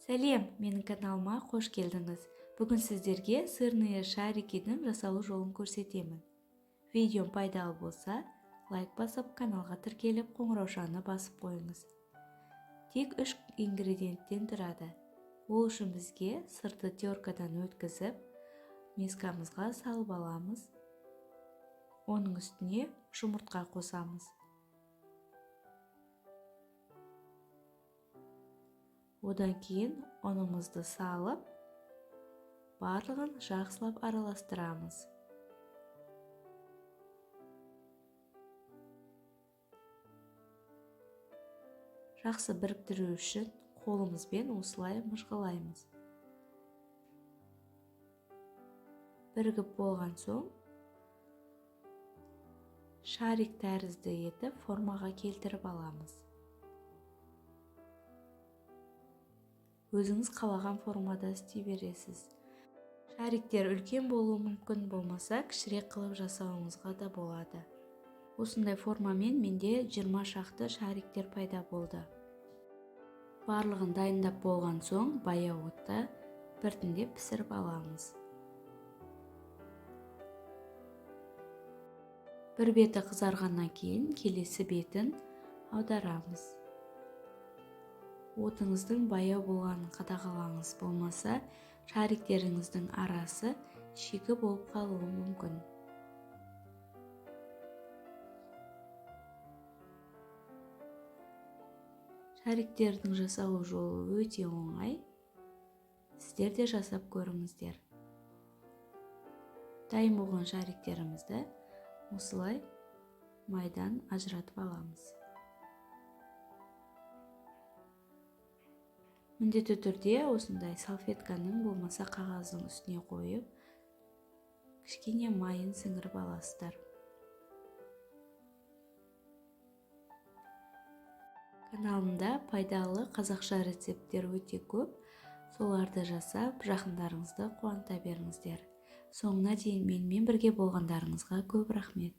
Сәлем, менің каналыма қош келдіңіз. Бүгін сіздерге сырные шарикидің жасалу жолын көрсетемін. Видеом пайдалы болса, лайк басып, каналға тіркеліп, қоңыраушаны басып қойыңыз. Тек 3 ингредиенттен тұрады. Ол үшін бізге сырды теркадан өткізіп, мискамызға салып аламыз. Оның үстіне жұмыртқа қосамыз. Одан кейін ұнымызды салып, барлығын жақсылап араластырамыз. Жақсы біріктіру үшін қолымызбен осылай мыжғылаймыз. Бірігіп болған соң, шарик тәрізді етіп формаға келтіріп аламыз. Өзіңіз қалаған формада істей бересіз. Шариктер үлкен болуы мүмкін, болмаса кішірек қылып жасауыңызға да болады. Осындай формамен менде 20 шақты шариктер пайда болды. Барлығын дайындап болған соң, баяу отта біртіндеп пісіріп аламыз. Бір беті қызарғаннан кейін келесі бетін аударамыз. Отыңыздың баяу болғанын қадағалаңыз, болмаса шариктеріңіздің арасы шикі болып қалуы мүмкін. Шариктердің жасалу жолы өте оңай. Сіздер де жасап көріңіздер. Дайын болған шариктерімізді осылай майдан ажыратып аламыз. Міндетті түрде осындай салфетканың болмаса қағаздың үстіне қойып, кішкене майын сіңіріп аласыздар. Каналымда пайдалы қазақша рецепттер өте көп. Соларды жасап, жақындарыңызды қуанта беріңіздер. Соңына дейін менімен бірге болғандарыңызға көп рахмет.